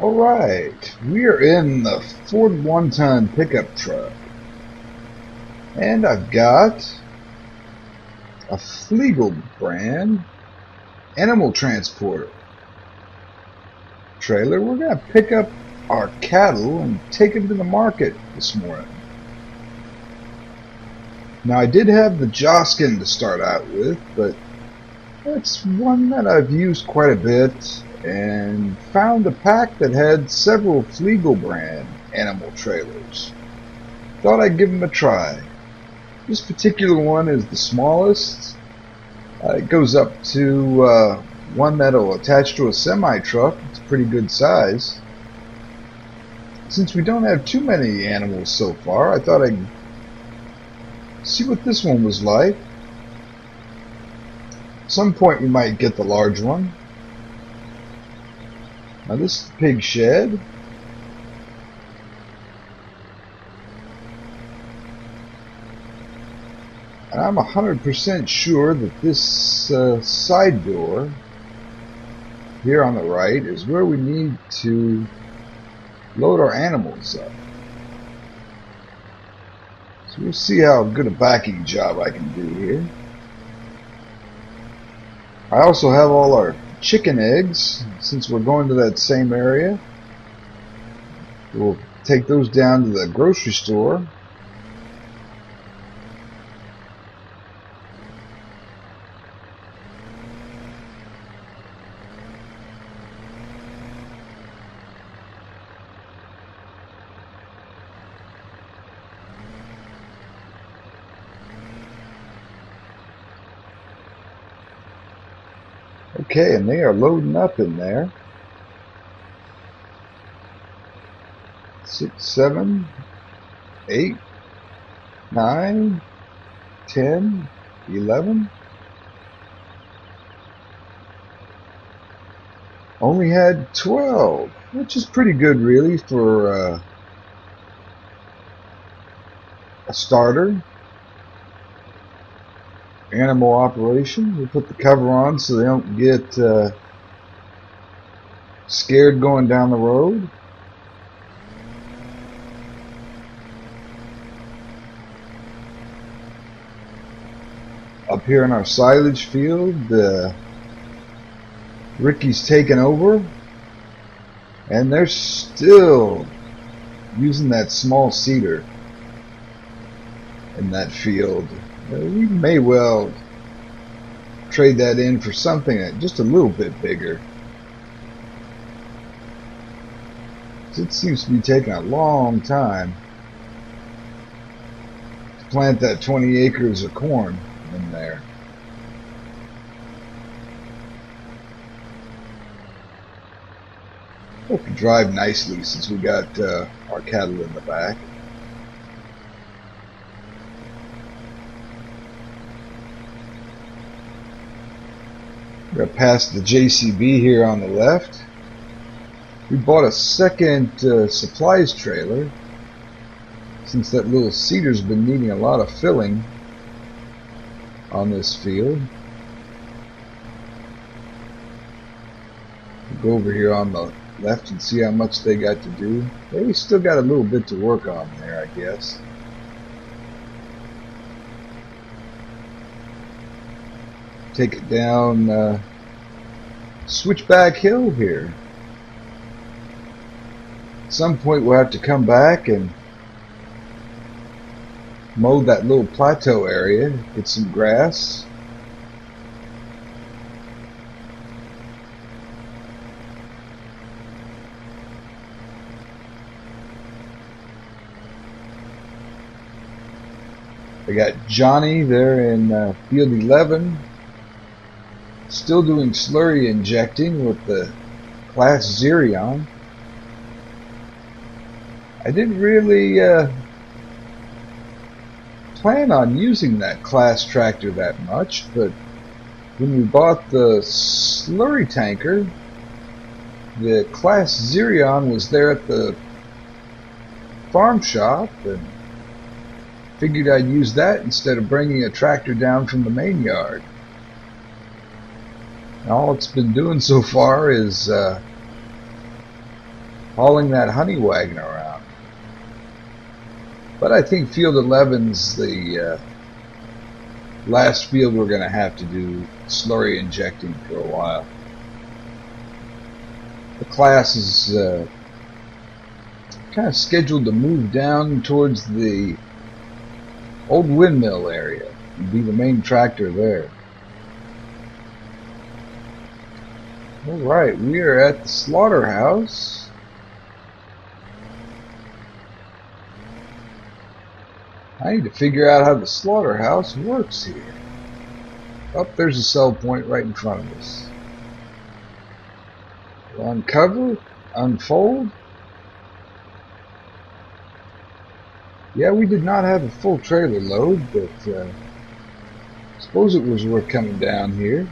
Alright, we are in the Ford 1-ton pickup truck, and I've got a Flegel brand animal transporter trailer. We're going to pick up our cattle and take them to the market this morning. Now, I did have the Joskin to start out with, but it's one that I've used quite a bit, and found a pack that had several Flegel brand animal trailers. Thought I'd give them a try. This particular one is the smallest. It goes up to one that'll attach to a semi-truck. It's a pretty good size. Since we don't have too many animals so far, I thought I'd see what this one was like. At some point we might get the large one. Now this is the pig shed. And I'm 100% sure that this side door here on the right is where we need to load our animals up. So we'll see how good a backing job I can do here. I also have all our chicken eggs, since we're going to that same area. We'll take those down to the grocery store. Okay, and they are loading up in there. 6, 7, 8, 9, 10, 11. Only had 12, which is pretty good really for a starter animal operation. We put the cover on so they don't get scared going down the road. Up here in our silage field, Ricky's taken over, and they're still using that small seeder in that field. We may well trade that in for something just a little bit bigger. It seems to be taking a long time to plant that 20 acres of corn in there. Hope to drive nicely since we got our cattle in the back. We're going to pass the JCB here on the left. We bought a second supplies trailer since that little seeder's been needing a lot of filling on this field. We'll go over here on the left and see how much they got to do. They still got a little bit to work on there, I guess. Take it down Switchback Hill here. At some point we'll have to come back and mow that little plateau area, get some grass. I got Johnny there in field 11. Still doing slurry injecting with the Claas Xerion. I didn't really plan on using that Claas tractor that much, but when we bought the slurry tanker, the Claas Xerion was there at the farm shop, and figured I'd use that instead of bringing a tractor down from the main yard. All it's been doing so far is hauling that honey wagon around. But I think field 11's the last field we're going to have to do slurry injecting for a while. The class is kind of scheduled to move down towards the old windmill area and be the main tractor there. Alright, we are at the slaughterhouse. I need to figure out how the slaughterhouse works here. Oh, there's a sell point right in front of us. We'll uncover, unfold. Yeah, we did not have a full trailer load, but I suppose it was worth coming down here.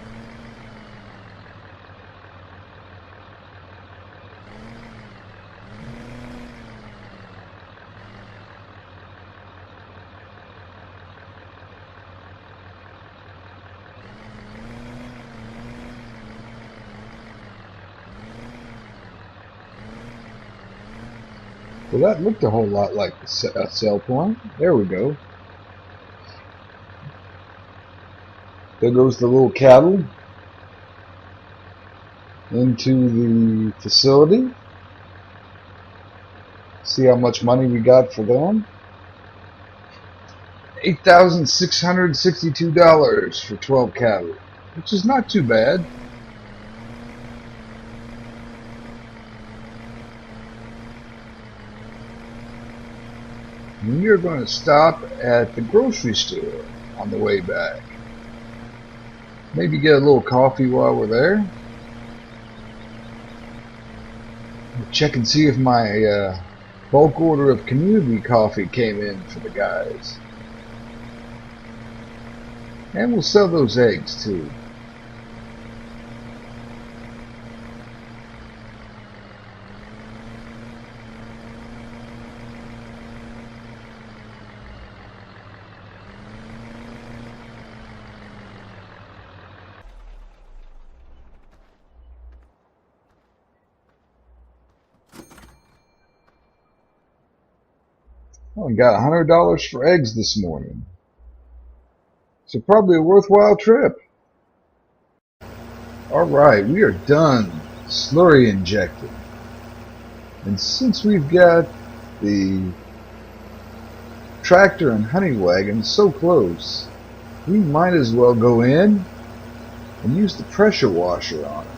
Well, that looked a whole lot like a sell point. There we go. There goes the little cattle into the facility. See how much money we got for them. $8,662 for 12 cattle, which is not too bad. We are going to stop at the grocery store on the way back. Maybe get a little coffee while we're there. Check and see if my bulk order of community coffee came in for the guys. And we'll sell those eggs too. Well, we got $100 for eggs this morning. So probably a worthwhile trip. Alright, we are done slurry injecting. And since we've got the tractor and honey wagon so close, we might as well go in and use the pressure washer on it.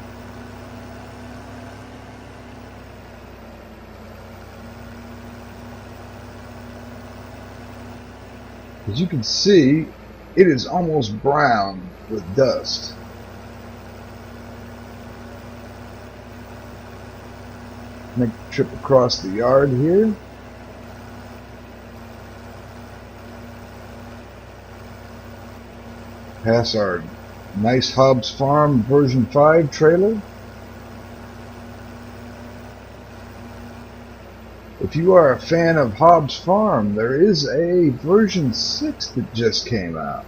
As you can see, it is almost brown with dust. Make the trip across the yard here. Pass our nice Hobbs Farm version 5 trailer. If you are a fan of Hobbs Farm, there is a version 6 that just came out.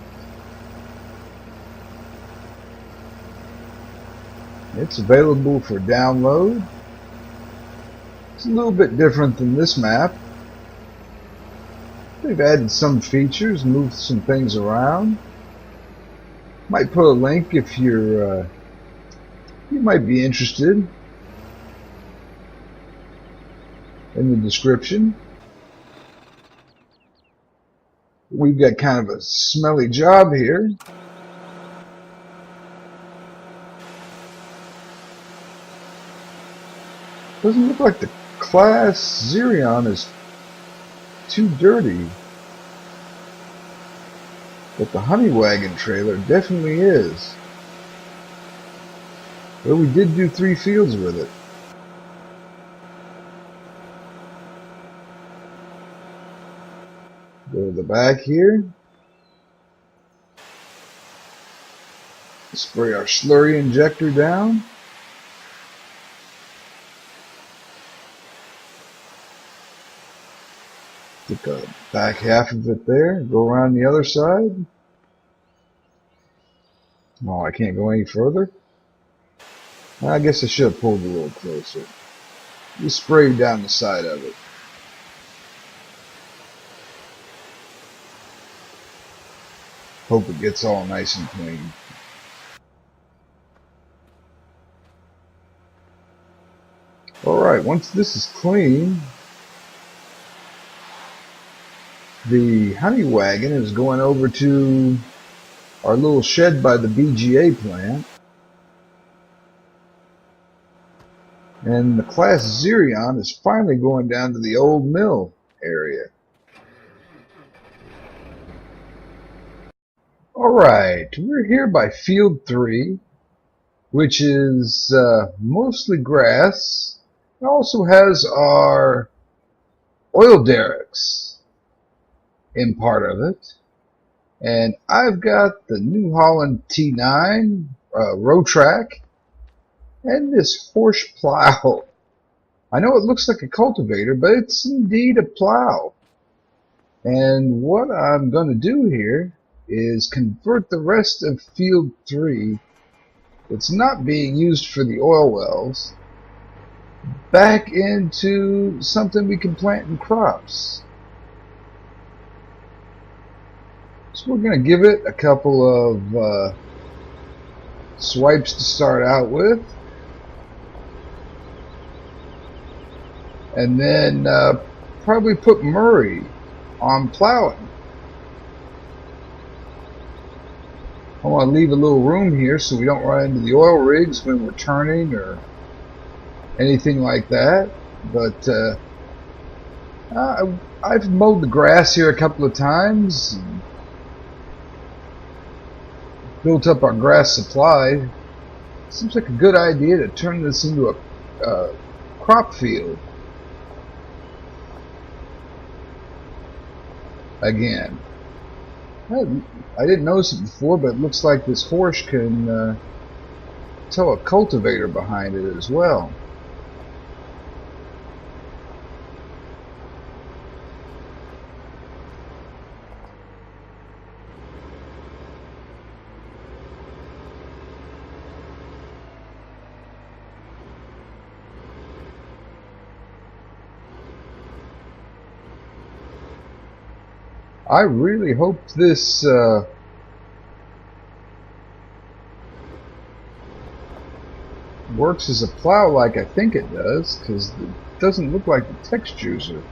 It's available for download. It's a little bit different than this map. They've added some features, moved some things around. Might put a link if you might be interested in the description. We've got kind of a smelly job here. Doesn't look like the Claas Xerion is too dirty, but the honey wagon trailer definitely is. Well, we did do 3 fields with it. Go to the back here. Spray our slurry injector down. Get the back half of it there. Go around the other side. Oh, I can't go any further. I guess I should have pulled a little closer. Just spray down the side of it. Hope it gets all nice and clean. Alright, once this is clean, the honey wagon is going over to our little shed by the BGA plant. And the Claas Xerion is finally going down to the old mill area. Alright, we're here by Field 3, which is mostly grass. It also has our oil derricks in part of it. And I've got the New Holland T9 row track and this horse plow. I know it looks like a cultivator, but it's indeed a plow. And what I'm going to do here is convert the rest of Field 3 that's not being used for the oil wells back into something we can plant in crops. So we're going to give it a couple of swipes to start out with. And then probably put Murray on plowing. I want to leave a little room here so we don't run into the oil rigs when we're turning or anything like that. But I've mowed the grass here a couple of times and built up our grass supply. Seems like a good idea to turn this into a crop field again. I didn't notice it before, but it looks like this horse can tow a cultivator behind it as well. I really hope this works as a plow like I think it does, because it doesn't look like the textures are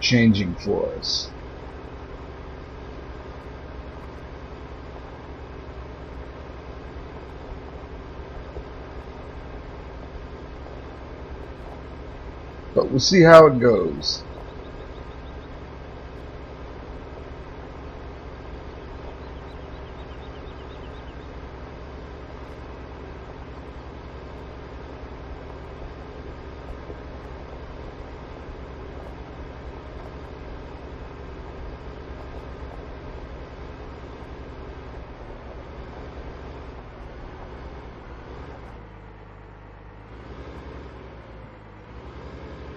changing for us. But we'll see how it goes.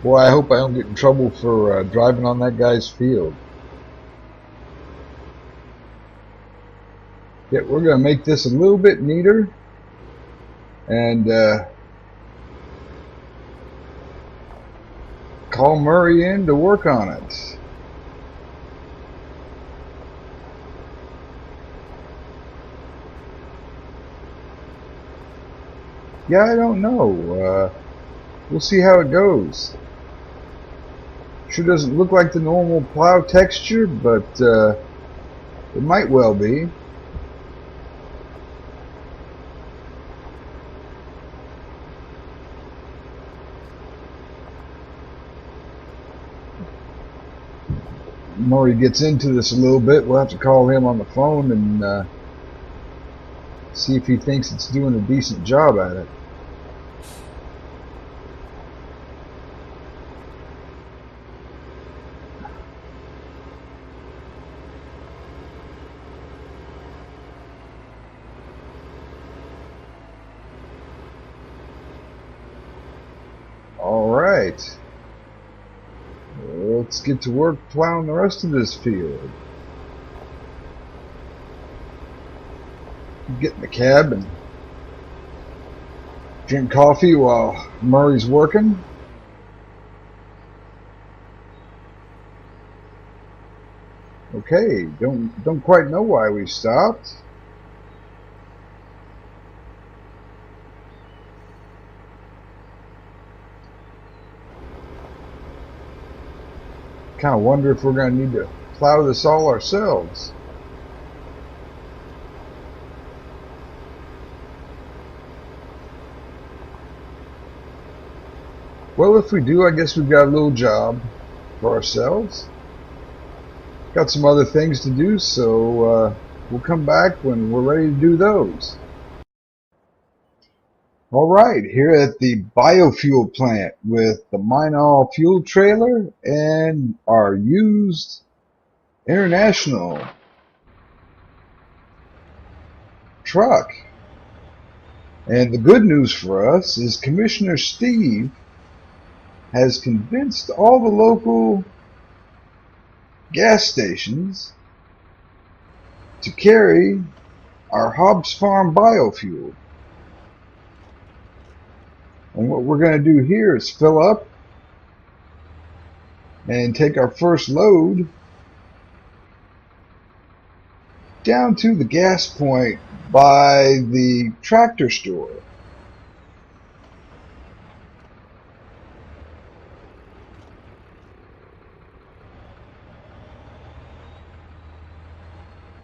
Boy, I hope I don't get in trouble for driving on that guy's field. Yeah, we're going to make this a little bit neater and call Murray in to work on it. Yeah, I don't know. We'll see how it goes. Sure doesn't look like the normal plow texture, but it might well be. Murray gets into this a little bit. We'll have to call him on the phone and see if he thinks it's doing a decent job at it. Alright, let's get to work plowing the rest of this field. Get in the cab and drink coffee while Murray's working. Okay, don't quite know why we stopped. Kind of wonder if we're going to need to plow this all ourselves. Well, if we do, I guess we've got a little job for ourselves. Got some other things to do, so we'll come back when we're ready to do those. Alright, here at the biofuel plant with the Minol fuel trailer and our used International truck. And the good news for us is Commissioner Steve has convinced all the local gas stations to carry our Hobbs Farm biofuel. And what we're going to do here is fill up and take our first load down to the gas point by the tractor store.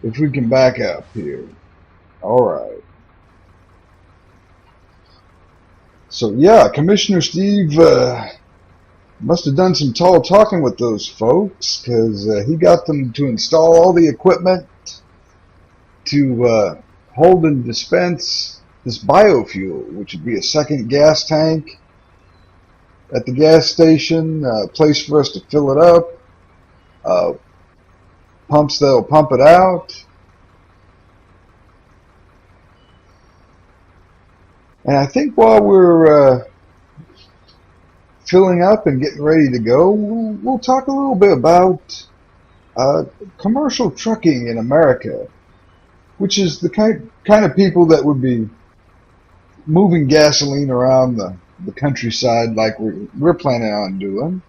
If we can back up here. Alright. So yeah, Commissioner Steve must have done some tall talking with those folks, because he got them to install all the equipment to hold and dispense this biofuel, which would be a second gas tank at the gas station, a place for us to fill it up, pumps that'll pump it out. And I think while we're filling up and getting ready to go, we'll talk a little bit about commercial trucking in America, which is the kind of people that would be moving gasoline around the countryside like we're planning on doing.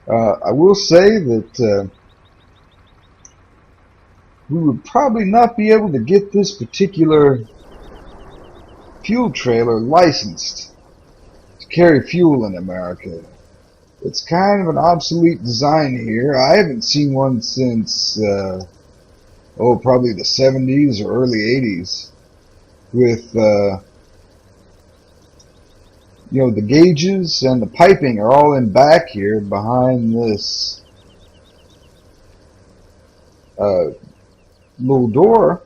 I will say that we would probably not be able to get this particular fuel trailer licensed to carry fuel in America. It's kind of an obsolete design here. I haven't seen one since probably the 70s or early 80s, with the gauges and the piping are all in back here behind this little door.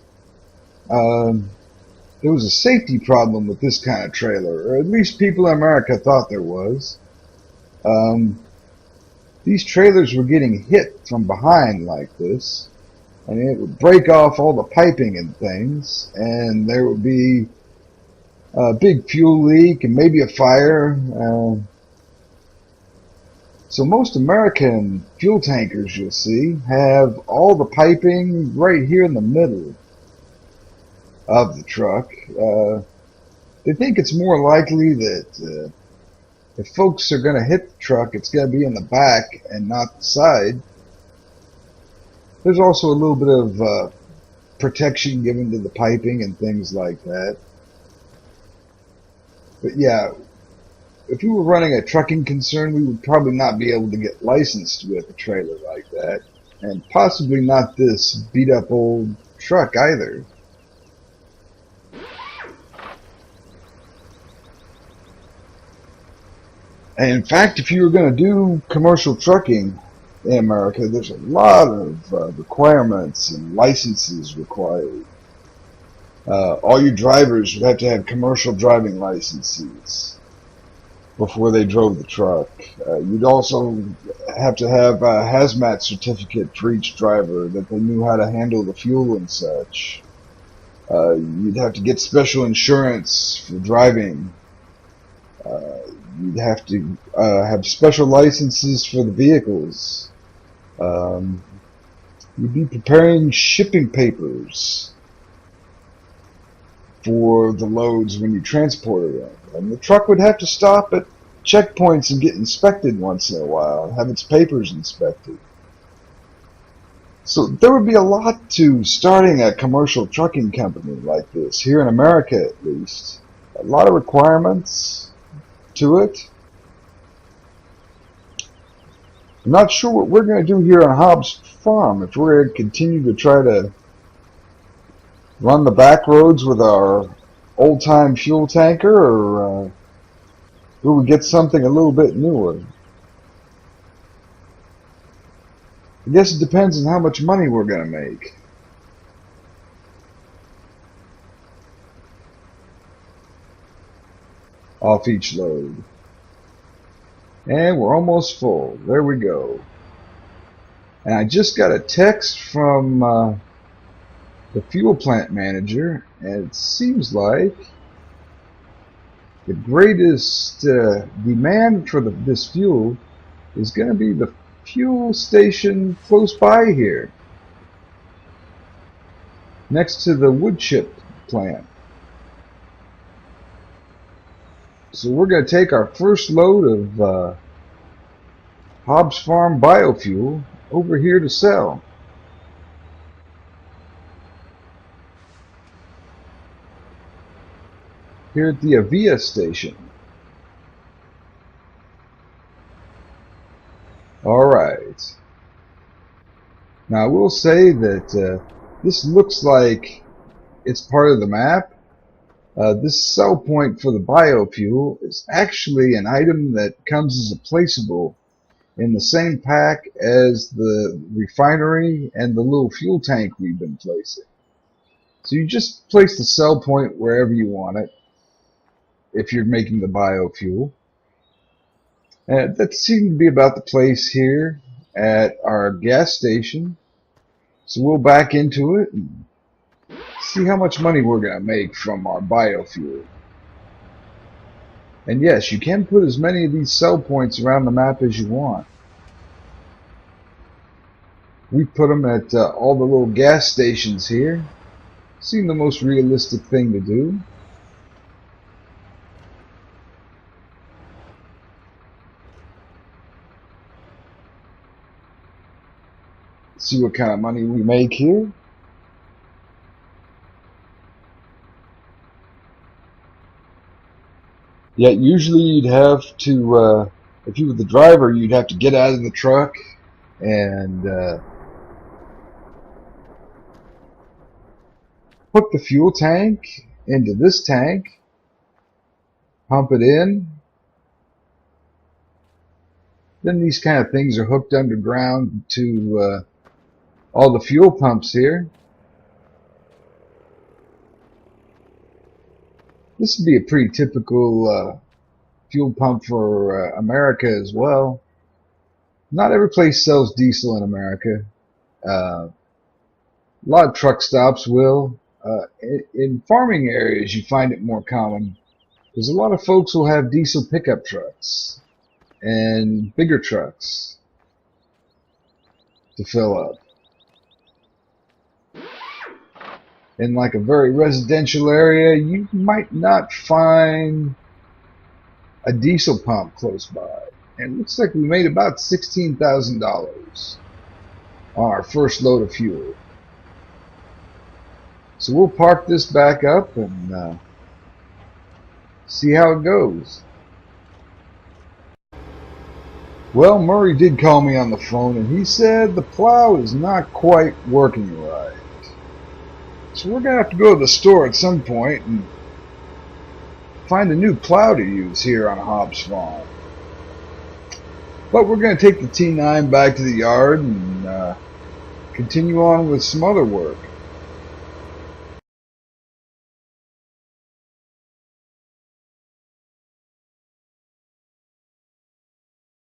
There was a safety problem with this kind of trailer, or at least people in America thought there was. These trailers were getting hit from behind like this, and it would break off all the piping and things, and there would be a big fuel leak and maybe a fire. So most American fuel tankers, you'll see, have all the piping right here in the middle of the truck. They think it's more likely that if folks are going to hit the truck, it's going to be in the back and not the side. There's also a little bit of protection given to the piping and things like that. But yeah, if we were running a trucking concern, we would probably not be able to get licensed with a trailer like that, and possibly not this beat up old truck either. And in fact, if you were going to do commercial trucking in America, there's a lot of requirements and licenses required. All your drivers would have to have commercial driving licenses before they drove the truck. You'd also have to have a hazmat certificate for each driver, that they knew how to handle the fuel and such. You'd have to get special insurance for driving. You'd have to have special licenses for the vehicles. You'd be preparing shipping papers for the loads when you transported them. And the truck would have to stop at checkpoints and get inspected once in a while, have its papers inspected. So there would be a lot to starting a commercial trucking company like this, here in America at least. A lot of requirements to it. I'm not sure what we're going to do here on Hobbs Farm, if we're going to continue to try to run the back roads with our old-time fuel tanker, or will we get something a little bit newer? I guess it depends on how much money we're going to make. Off each load. And we're almost full. There we go. And I just got a text from the fuel plant manager, and it seems like the greatest demand for this fuel is going to be the fuel station close by here, next to the wood chip plant. So we're going to take our first load of Hobbs Farm biofuel over here to sell. Here at the Avia station. Alright. Now I will say that this looks like it's part of the map. This sell point for the biofuel is actually an item that comes as a placeable in the same pack as the refinery and the little fuel tank we've been placing. So you just place the sell point wherever you want it if you're making the biofuel. And that seemed to be about the place here at our gas station. So we'll back into it and see how much money we're going to make from our biofuel. And yes, you can put as many of these sell points around the map as you want. We put them at all the little gas stations here. Seemed the most realistic thing to do. See what kind of money we make here. Yeah, usually you'd have to, if you were the driver, you'd have to get out of the truck and put the fuel tank into this tank, pump it in. Then these kind of things are hooked underground to all the fuel pumps here. This would be a pretty typical fuel pump for America as well. Not every place sells diesel in America. A lot of truck stops will. In farming areas you find it more common because a lot of folks will have diesel pickup trucks and bigger trucks to fill up. In like a very residential area, you might not find a diesel pump close by. And it looks like we made about $16,000 on our first load of fuel. So we'll park this back up and see how it goes. Well, Murray did call me on the phone, and he said the plow is not quite working right. So we're going to have to go to the store at some point and find a new plow to use here on Hobbs Farm. But we're going to take the T9 back to the yard and continue on with some other work.